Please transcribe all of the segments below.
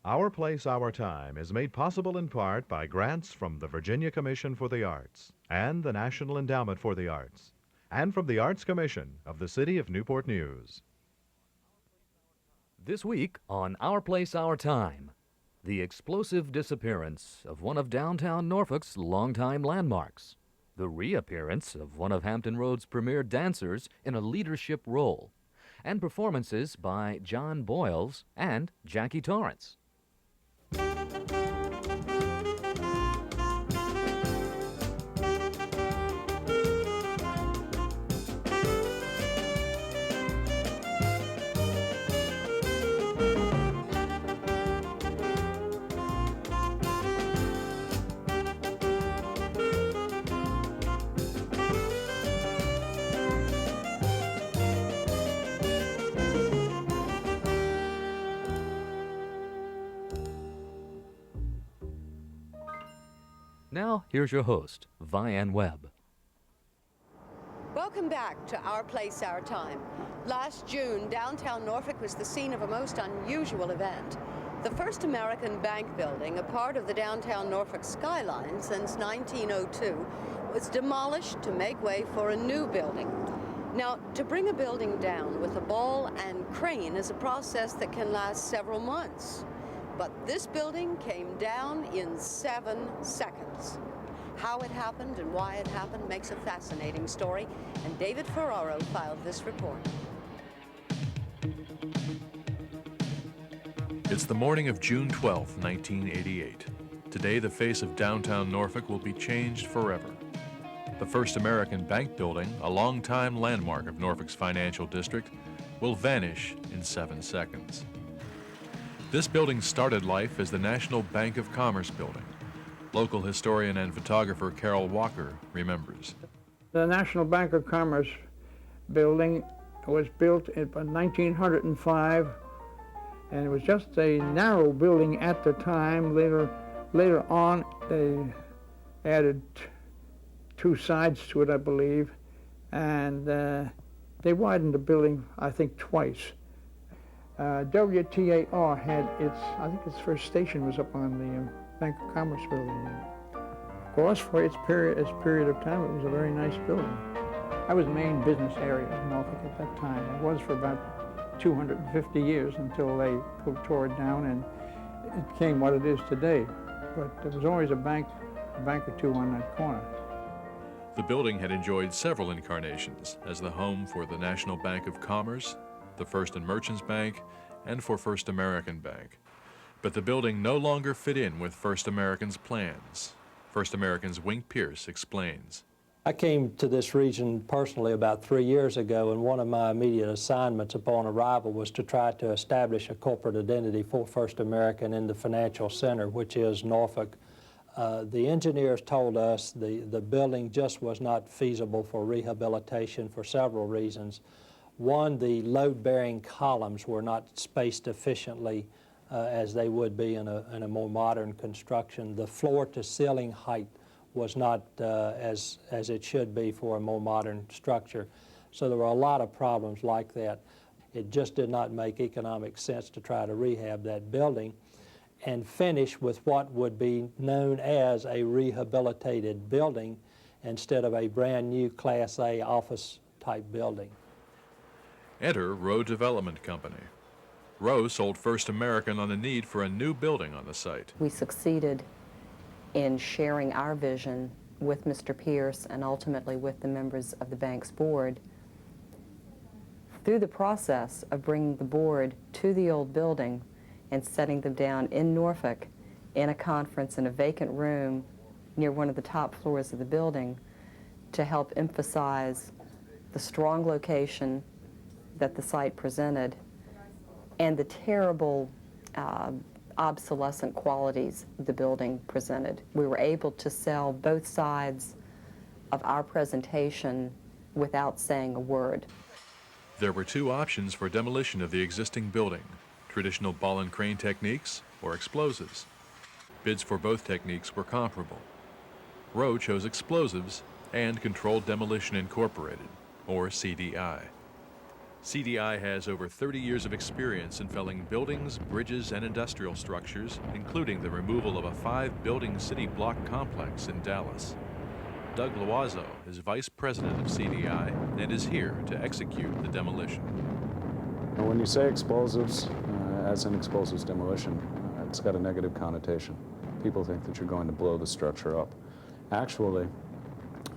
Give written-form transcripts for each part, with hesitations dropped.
Our Place, Our Time is made possible in part by grants from the Virginia Commission for the Arts and the National Endowment for the Arts, and from the Arts Commission of the City of Newport News. This week on Our Place, Our Time, the explosive disappearance of one of downtown Norfolk's longtime landmarks, the reappearance of one of Hampton Road's premier dancers in a leadership role, and performances by John Boyles and Jackie Torrance. Now, here's your host, Vianne Webb. Welcome back to Our Place, Our Time. Last June, downtown Norfolk was the scene of a most unusual event. The first American bank building, a part of the downtown Norfolk skyline since 1902, was demolished to make way for a new building. Now, to bring a building down with a ball and crane is a process that can last several months. But this building came down in 7 seconds. How it happened and why it happened makes a fascinating story, and David Ferraro filed this report. It's the morning of June 12, 1988. Today, the face of downtown Norfolk will be changed forever. The First American Bank building, a longtime landmark of Norfolk's financial district, will vanish in 7 seconds. This building started life as the National Bank of Commerce building. Local historian and photographer Carol Walker remembers. The National Bank of Commerce building was built in 1905, and it was just a narrow building at the time. Later on, they added 2 sides to it, I believe, and they widened the building, I think, twice. WTAR had I think its first station was up on the Bank of Commerce building. Of course, for its period of time, it was a very nice building. I was the main business area in Norfolk at that time. It was for about 250 years until they tore it down and it became what it is today. But there was always a bank or two on that corner. The building had enjoyed several incarnations as the home for the National Bank of Commerce, the First and Merchants Bank, and for First American Bank. But the building no longer fit in with First American's plans. First American's Wink Pierce explains. I came to this region personally about 3 years ago, and one of my immediate assignments upon arrival was to try to establish a corporate identity for First American in the financial center, which is Norfolk. The engineers told us the building just was not feasible for rehabilitation for several reasons. One, the load-bearing columns were not spaced efficiently as they would be in a more modern construction. The floor-to-ceiling height was not as it should be for a more modern structure. So there were a lot of problems like that. It just did not make economic sense to try to rehab that building and finish with what would be known as a rehabilitated building instead of a brand new Class A office-type building. Enter Rowe Development Company. Rowe sold First American on the need for a new building on the site. We succeeded in sharing our vision with Mr. Pierce and ultimately with the members of the bank's board. Through the process of bringing the board to the old building and setting them down in Norfolk in a conference in a vacant room near one of the top floors of the building to help emphasize the strong location that the site presented and the terrible obsolescent qualities the building presented. We were able to sell both sides of our presentation without saying a word. There were 2 options for demolition of the existing building: traditional ball and crane techniques or explosives. Bids for both techniques were comparable. Rowe chose explosives and Controlled Demolition Incorporated, or CDI. CDI has over 30 years of experience in felling buildings, bridges, and industrial structures, including the removal of a 5-building city block complex in Dallas. Doug Loiseau is vice president of CDI and is here to execute the demolition. When you say explosives, as in explosives demolition, it's got a negative connotation. People think that you're going to blow the structure up. Actually,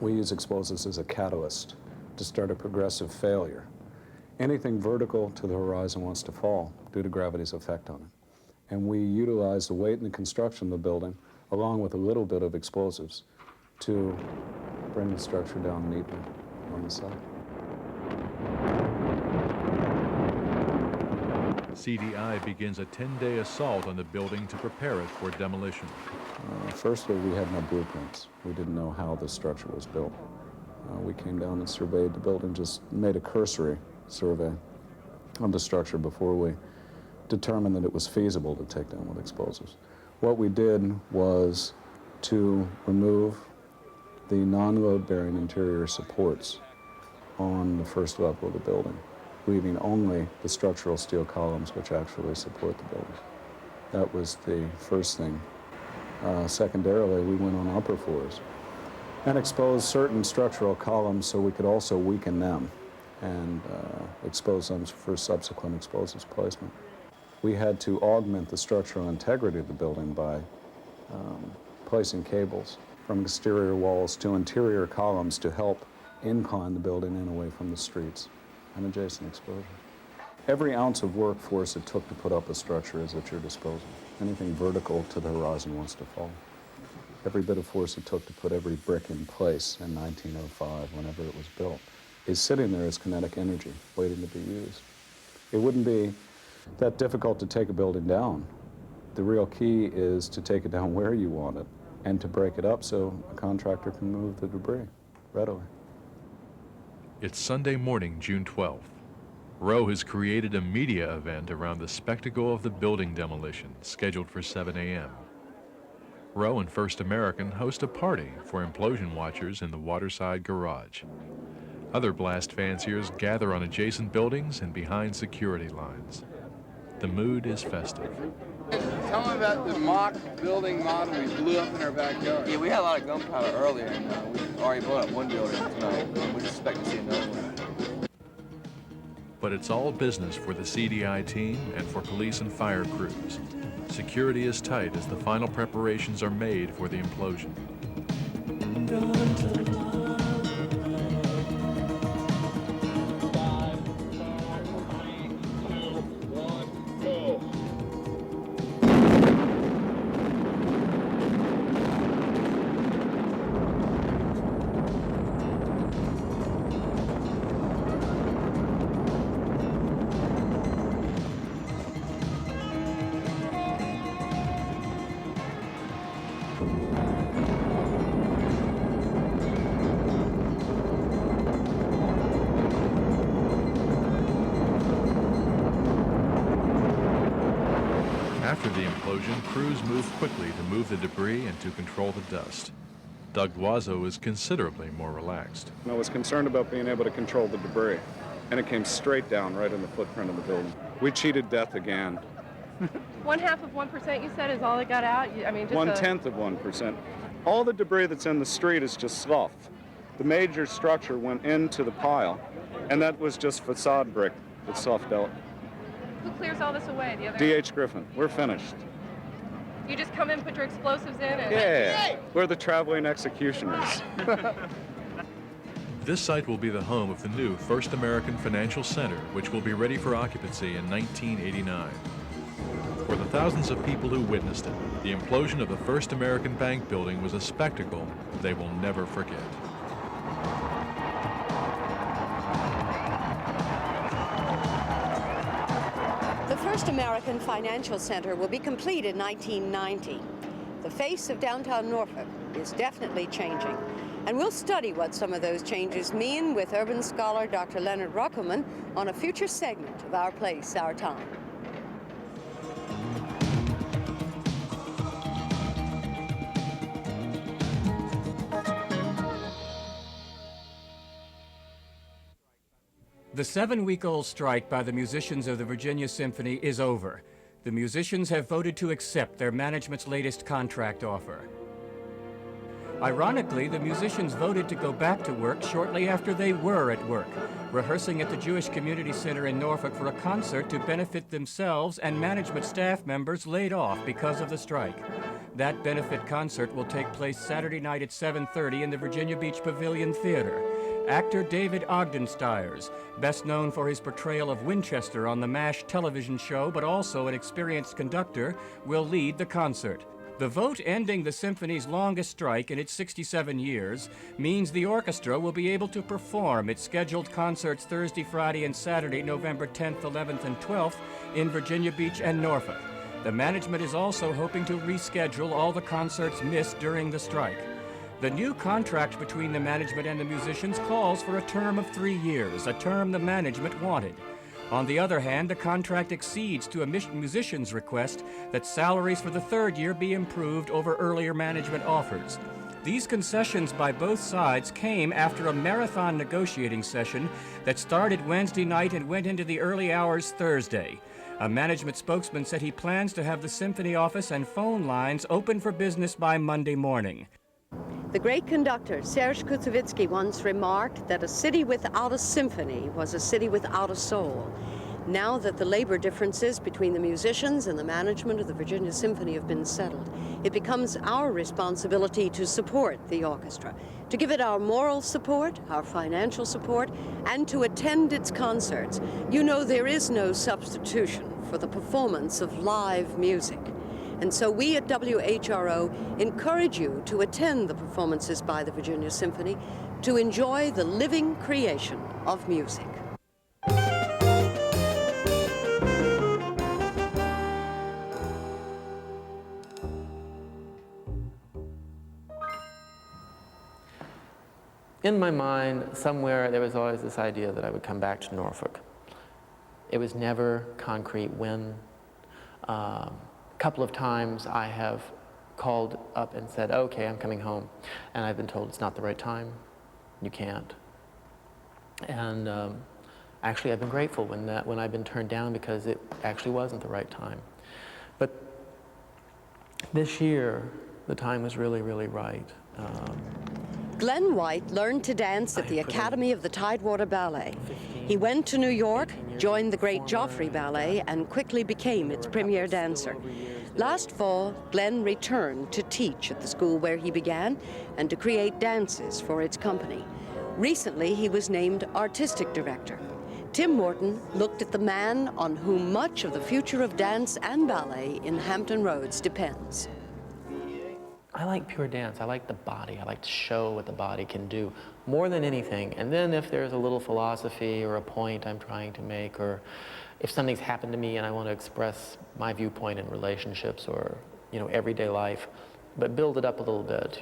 we use explosives as a catalyst to start a progressive failure. Anything vertical to the horizon wants to fall due to gravity's effect on it. And we utilize the weight and the construction of the building, along with a little bit of explosives, to bring the structure down neatly on the side. CDI begins a 10-day assault on the building to prepare it for demolition. Firstly, we had no blueprints. We didn't know how the structure was built. We came down and surveyed the building, just made a cursory survey of the structure before we determined that it was feasible to take down with explosives. What we did was to remove the non-load-bearing interior supports on the first level of the building, leaving only the structural steel columns which actually support the building. That was the first thing. Secondarily, we went on upper floors and exposed certain structural columns so we could also weaken them and expose them for subsequent explosives placement. We had to augment the structural integrity of the building by placing cables from exterior walls to interior columns to help incline the building in away from the streets and adjacent exposure. Every ounce of workforce it took to put up a structure is at your disposal. Anything vertical to the horizon wants to fall. Every bit of force it took to put every brick in place in 1905, whenever it was built, is sitting there as kinetic energy, waiting to be used. It wouldn't be that difficult to take a building down. The real key is to take it down where you want it and to break it up so a contractor can move the debris readily. It's Sunday morning, June 12th. Rowe has created a media event around the spectacle of the building demolition, scheduled for 7 a.m. Rowe and First American host a party for implosion watchers in the Waterside Garage. Other blast fanciers gather on adjacent buildings and behind security lines. The mood is festive. Tell me about the mock building model we blew up in our backyard. Yeah, we had a lot of gunpowder earlier, and we already blew up one building tonight. We just expect to see another one. But it's all business for the CDI team and for police and fire crews. Security is tight as the final preparations are made for the implosion. After the implosion, crews moved quickly to move the debris and to control the dust. Doug Loiseau is considerably more relaxed. I was concerned about being able to control the debris, and it came straight down right in the footprint of the building. We cheated death again. 0.5% you said is all that got out? I mean, just 1/10 of 1%. All the debris that's in the street is just slough. The major structure went into the pile, and that was just facade brick that sloughed out. Who clears all this away? The other? D.H. Griffin, we're finished. You just come in, put your explosives in, and... Yeah, we're the traveling executioners. This site will be the home of the new First American Financial Center, which will be ready for occupancy in 1989. For the thousands of people who witnessed it, the implosion of the First American Bank building was a spectacle they will never forget. The First American Financial Center will be complete in 1990. The face of downtown Norfolk is definitely changing. And we'll study what some of those changes mean with urban scholar Dr. Leonard Ruckelman on a future segment of Our Place, Our Time. The The 7-week-old strike by the musicians of the Virginia Symphony is over. The musicians have voted to accept their management's latest contract offer. Ironically, the musicians voted to go back to work shortly after they were at work, rehearsing at the Jewish Community Center in Norfolk for a concert to benefit themselves and management staff members laid off because of the strike. That benefit concert will take place Saturday night at 7:30 in the Virginia Beach Pavilion Theater. Actor David Ogden Stiers, best known for his portrayal of Winchester on the MASH television show, but also an experienced conductor, will lead the concert. The vote ending the symphony's longest strike in its 67 years means the orchestra will be able to perform its scheduled concerts Thursday, Friday, and Saturday, November 10th, 11th, and 12th in Virginia Beach and Norfolk. The management is also hoping to reschedule all the concerts missed during the strike. The new contract between the management and the musicians calls for a term of 3 years, a term the management wanted. On the other hand, the contract accedes to a musician's request that salaries for the 3rd year be improved over earlier management offers. These concessions by both sides came after a marathon negotiating session that started Wednesday night and went into the early hours Thursday. A management spokesman said he plans to have the symphony office and phone lines open for business by Monday morning. The great conductor Serge Koussevitzky once remarked that a city without a symphony was a city without a soul. Now that the labor differences between the musicians and the management of the Virginia Symphony have been settled, it becomes our responsibility to support the orchestra, to give it our moral support, our financial support, and to attend its concerts. You know, there is no substitution for the performance of live music. And so we at WHRO encourage you to attend the performances by the Virginia Symphony to enjoy the living creation of music. In my mind, somewhere, there was always this idea that I would come back to Norfolk. It was never concrete when. A couple of times I have called up and said, okay, I'm coming home. And I've been told it's not the right time. You can't. And actually, I've been grateful when I've been turned down because it actually wasn't the right time. But this year, the time was really, really right. Glenn White learned to dance at the Academy of the Tidewater Ballet. He went to New York, joined the great Joffrey Ballet, and quickly became its premier dancer. Last fall, Glenn returned to teach at the school where he began and to create dances for its company. Recently, he was named artistic director. Tim Morton looked at the man on whom much of the future of dance and ballet in Hampton Roads depends. I like pure dance. I like the body. I like to show what the body can do more than anything. And then if there's a little philosophy or a point I'm trying to make, or if something's happened to me and I want to express my viewpoint in relationships or, everyday life, but build it up a little bit,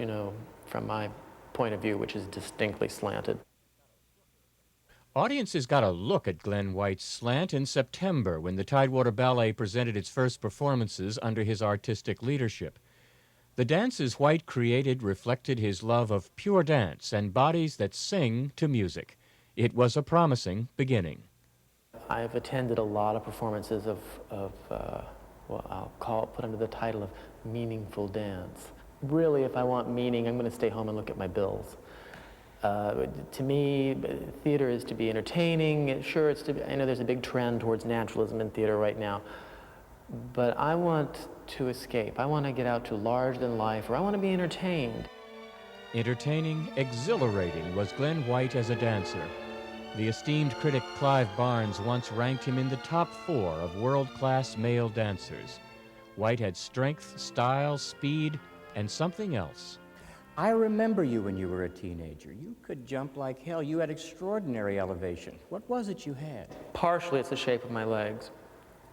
from my point of view, which is distinctly slanted. Audiences got a look at Glenn White's slant in September when the Tidewater Ballet presented its first performances under his artistic leadership. The dances White created reflected his love of pure dance and bodies that sing to music. It was a promising beginning. I've attended a lot of performances of put under the title of meaningful dance. Really, if I want meaning, I'm going to stay home and look at my bills. To me, theater is to be entertaining. Sure, I know there's a big trend towards naturalism in theater right now, but I want to escape. I want to get out to larger than life, or I want to be entertained. Entertaining, exhilarating was Glenn White as a dancer. The esteemed critic Clive Barnes once ranked him in the top 4 of world-class male dancers. White had strength, style, speed, and something else. I remember you when you were a teenager. You could jump like hell. You had extraordinary elevation. What was it you had? Partially, it's the shape of my legs.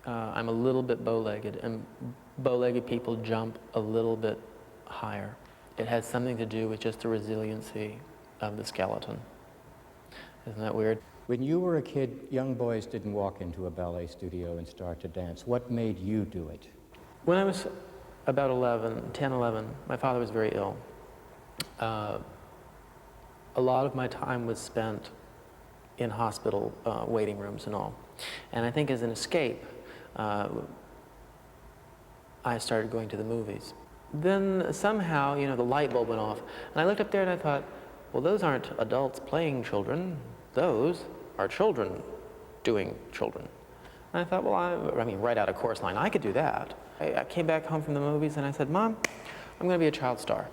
I'm a little bit bow-legged, and bow-legged people jump a little bit higher. It has something to do with just the resiliency of the skeleton. Isn't that weird? When you were a kid, young boys didn't walk into a ballet studio and start to dance. What made you do it? When I was about 10, 11, my father was very ill. A lot of my time was spent in hospital waiting rooms and all. And I think as an escape, I started going to the movies. Then somehow, you know, the light bulb went off, and I looked up there and I thought, well, those aren't adults playing children, those are children doing children. And I thought, well, I mean, right out of course line, I could do that. I came back home from the movies and I said, Mom, I'm going to be a child star.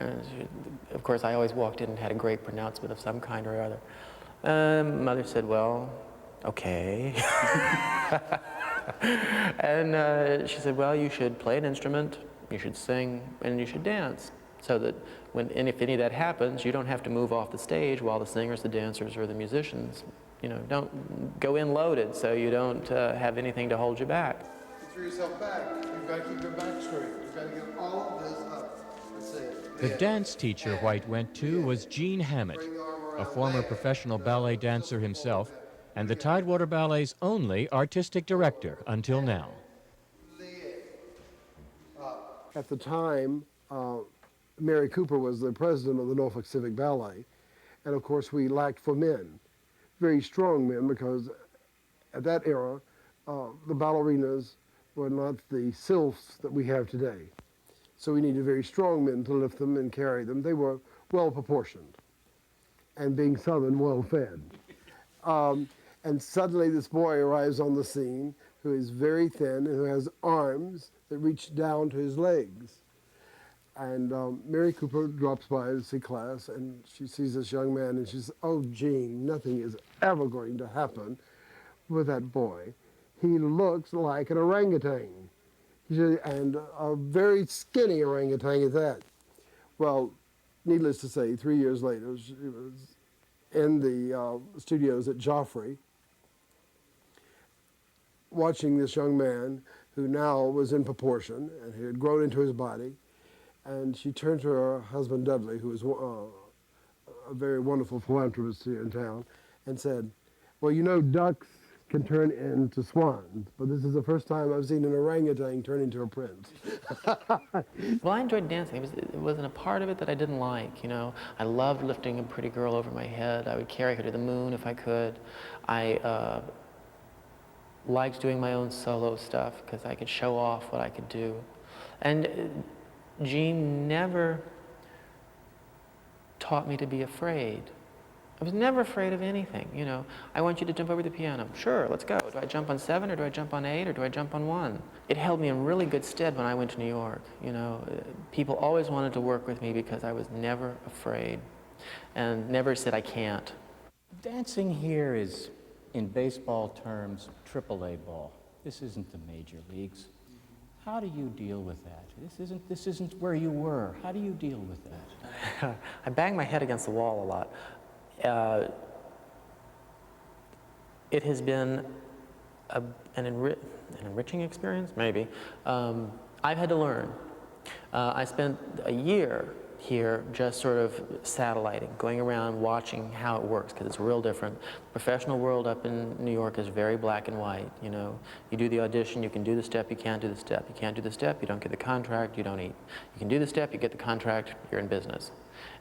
And of course, I always walked in and had a great pronouncement of some kind or other. Mother said, well, okay. And she said, well, you should play an instrument, you should sing, and you should dance. So that and if any of that happens, you don't have to move off the stage while the singers, the dancers, or the musicians, you know, don't go in loaded so you don't have anything to hold you back. You threw yourself back. You've got to keep your back straight. You've got to get all of this up. That's it. The dance teacher White went to was Gene Hammett, a former professional ballet dancer himself, and the Tidewater Ballet's only artistic director until now. At the time, Mary Cooper was the president of the Norfolk Civic Ballet, and of course we lacked for men, very strong men, because at that era, the ballerinas were not the sylphs that we have today. So we needed very strong men to lift them and carry them. They were well proportioned, and being Southern, well fed. And suddenly this boy arrives on the scene who is very thin and who has arms that reach down to his legs. And Mary Cooper drops by to see class, and she sees this young man, and she says, oh, Gene, nothing is ever going to happen with that boy. He looks like an orangutan. She said, and a very skinny orangutan at that. Well, needless to say, 3 years later, she was in the studios at Joffrey, watching this young man who now was in proportion and he had grown into his body. And she turned to her husband, Dudley, who was a very wonderful philanthropist here in town, and said, well, you know, ducks can turn into swans, but this is the first time I've seen an orangutan turn into a prince. Well, I enjoyed dancing. It wasn't a part of it that I didn't like, you know. I loved lifting a pretty girl over my head. I would carry her to the moon if I could. I liked doing my own solo stuff because I could show off what I could do. And Gene never taught me to be afraid. I was never afraid of anything, you know. I want you to jump over the piano. Sure, let's go. Do I jump on 7 or do I jump on 8 or do I jump on 1? It held me in really good stead when I went to New York, you know. People always wanted to work with me because I was never afraid and never said I can't. Dancing here is, in baseball terms, AAA ball. This isn't the major leagues. How do you deal with that? This isn't where you were. How do you deal with that? I bang my head against the wall a lot. It has been an enriching experience, maybe. I've had to learn. I spent a year here just sort of satelliting, going around watching how it works, because it's real different. The professional world up in New York is very black and white, you know. You do the audition, you can do the step, you can't do the step. You can't do the step, you don't get the contract, you don't eat. You can do the step, you get the contract, you're in business.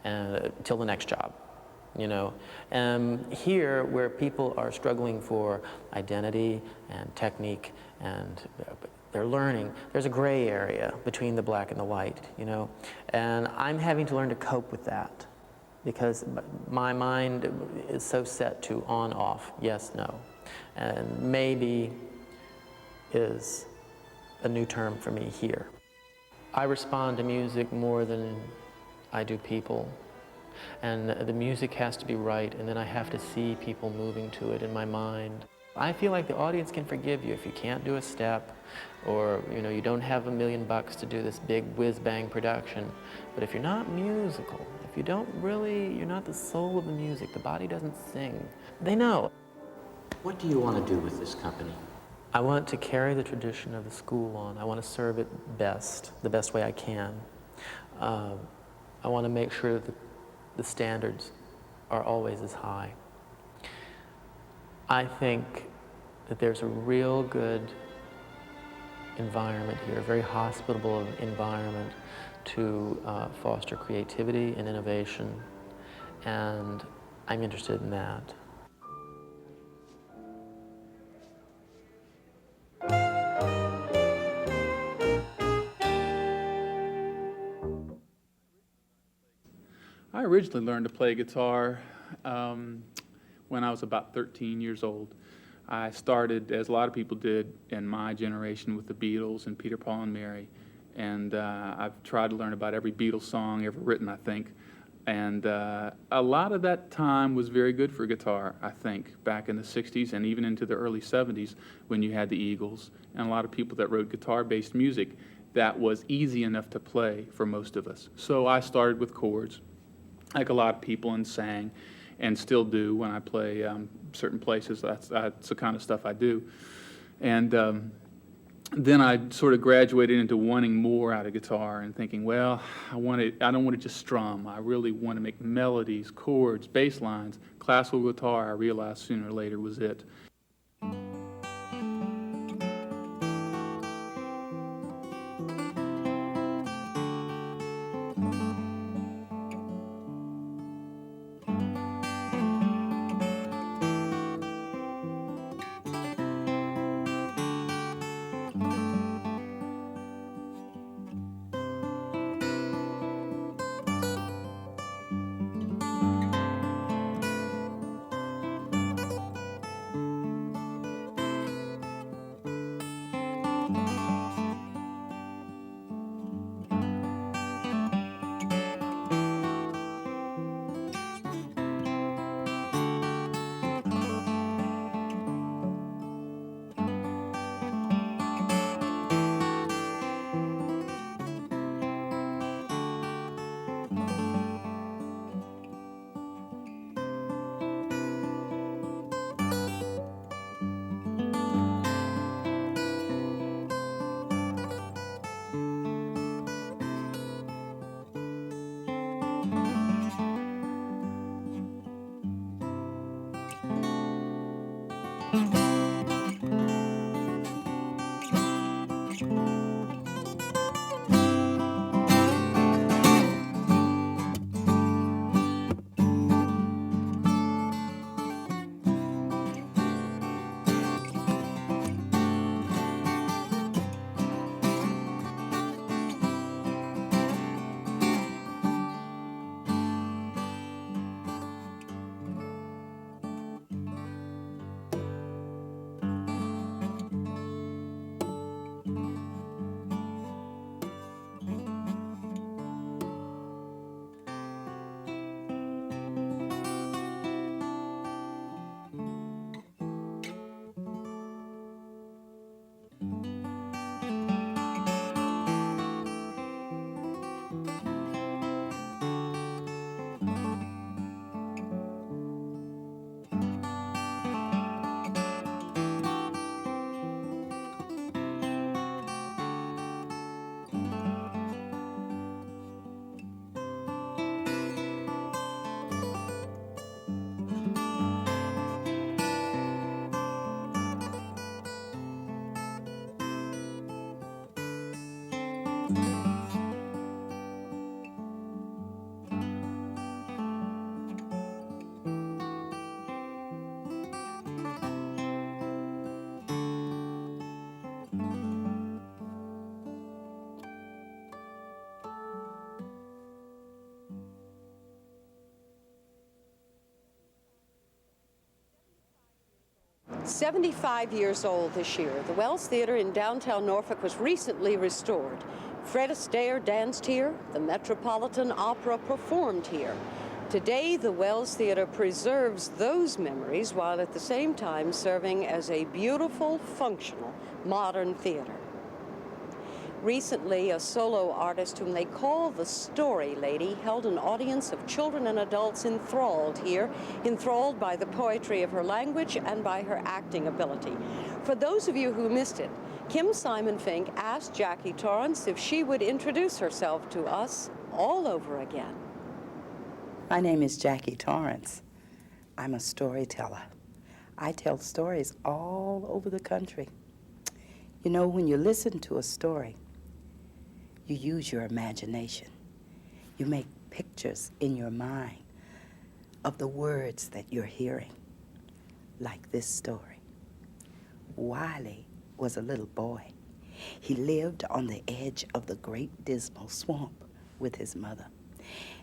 Till the next job, you know. Here, where people are struggling for identity and technique and they're learning, there's a gray area between the black and the white, you know. And I'm having to learn to cope with that because my mind is so set to on, off, yes, no. And maybe is a new term for me here. I respond to music more than I do people. And the music has to be right, and then I have to see people moving to it in my mind. I feel like the audience can forgive you if you can't do a step, or you know, you don't have $1 million to do this big whiz-bang production. But if you're not musical, if you don't really, you're not the soul of the music, the body doesn't sing, they know. What do you want to do with this company? I want to carry the tradition of the school on. I want to serve it best, the best way I can. I want to make sure that the standards are always as high. I think that there's a real good environment here, a very hospitable environment to foster creativity and innovation, and I'm interested in that. I originally learned to play guitar when I was about 13 years old. I started, as a lot of people did in my generation, with the Beatles and Peter, Paul, and Mary. And I've tried to learn about every Beatles song ever written, I think. And a lot of that time was very good for guitar, I think, back in the 60s and even into the early 70s when you had the Eagles and a lot of people that wrote guitar-based music that was easy enough to play for most of us. So I started with chords, like a lot of people, and sang, and still do when I play certain places. That's the kind of stuff I do. And then I sort of graduated into wanting more out of guitar and thinking, well, I don't want to just strum. I really want to make melodies, chords, bass lines. Classical guitar, I realized sooner or later, was it. "75 years old this year, the Wells Theatre in downtown Norfolk was recently restored. Fred Astaire danced here, the Metropolitan Opera performed here. Today, the Wells Theatre preserves those memories while at the same time serving as a beautiful, functional, modern theatre. Recently, a solo artist whom they call the Story Lady held an audience of children and adults enthralled here, enthralled by the poetry of her language and by her acting ability. For those of you who missed it, Kim Simon Fink asked Jackie Torrance if she would introduce herself to us all over again. My name is Jackie Torrance. I'm a storyteller. I tell stories all over the country. You know, when you listen to a story, you use your imagination. You make pictures in your mind of the words that you're hearing, like this story. Wiley was a little boy. He lived on the edge of the Great Dismal Swamp with his mother.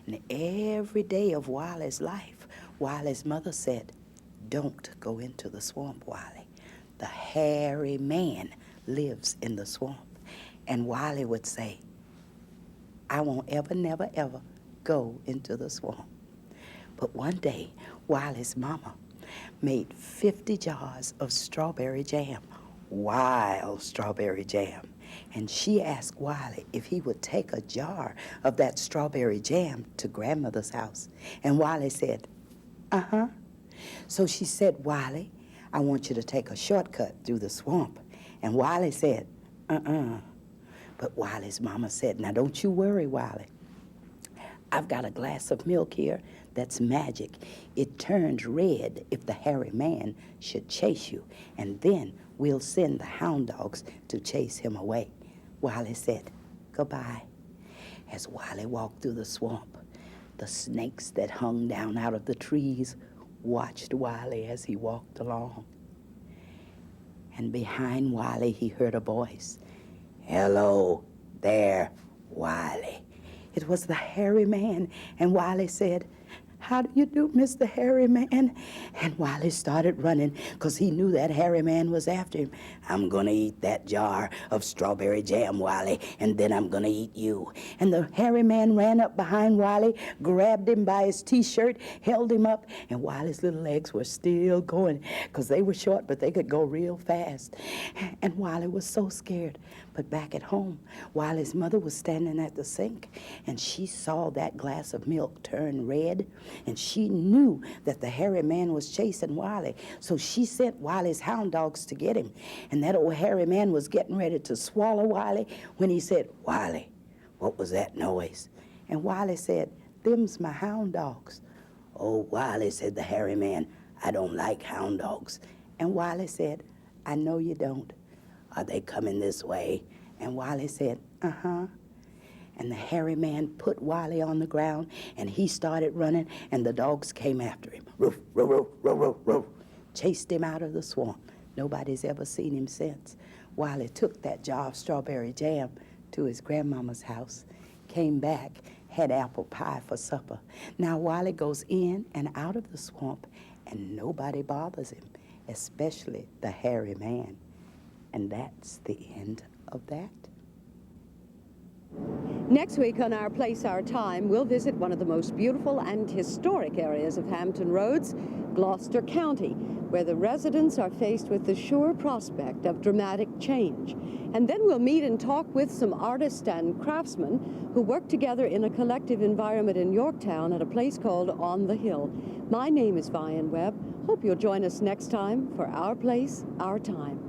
And every day of Wiley's life, Wiley's mother said, "Don't go into the swamp, Wiley. The hairy man lives in the swamp." And Wiley would say, "I won't ever, never, ever go into the swamp." But one day, Wiley's mama made 50 jars of strawberry jam, wild strawberry jam. And she asked Wiley if he would take a jar of that strawberry jam to grandmother's house. And Wiley said, "Uh-huh." So she said, "Wiley, I want you to take a shortcut through the swamp." And Wiley said, "Uh-uh." But Wiley's mama said, "Now don't you worry, Wiley. I've got a glass of milk here that's magic. It turns red if the hairy man should chase you, and then we'll send the hound dogs to chase him away." Wiley said, "Goodbye." As Wiley walked through the swamp, the snakes that hung down out of the trees watched Wiley as he walked along. And behind Wiley, he heard a voice. "Hello there, Wiley." It was the hairy man, and Wiley said, "How do you do, Mr. Hairy Man?" And Wiley started running because he knew that hairy man was after him. "I'm going to eat that jar of strawberry jam, Wiley, and then I'm going to eat you." And the hairy man ran up behind Wiley, grabbed him by his T-shirt, held him up, and Wiley's little legs were still going because they were short, but they could go real fast. And Wiley was so scared. But back at home, Wiley's mother was standing at the sink, and she saw that glass of milk turn red, and she knew that the hairy man was chasing Wiley. So she sent Wiley's hound dogs to get him. And that old hairy man was getting ready to swallow Wiley when he said, "Wiley, what was that noise?" And Wiley said, "Them's my hound dogs." "Oh, Wiley," said the hairy man, "I don't like hound dogs." And Wiley said, "I know you don't. Are they coming this way?" And Wiley said, "Uh-huh." And the hairy man put Wiley on the ground, and he started running, and the dogs came after him. Roof, roof, roof, roof, roof, roof. Chased him out of the swamp. Nobody's ever seen him since. Wiley took that jar of strawberry jam to his grandmama's house, came back, had apple pie for supper. Now Wiley goes in and out of the swamp, and nobody bothers him, especially the hairy man. And that's the end of that. Next week on Our Place, Our Time, we'll visit one of the most beautiful and historic areas of Hampton Roads, Gloucester County, where the residents are faced with the sure prospect of dramatic change. And then we'll meet and talk with some artists and craftsmen who work together in a collective environment in Yorktown at a place called On the Hill. My name is Vian Webb. Hope you'll join us next time for Our Place, Our Time.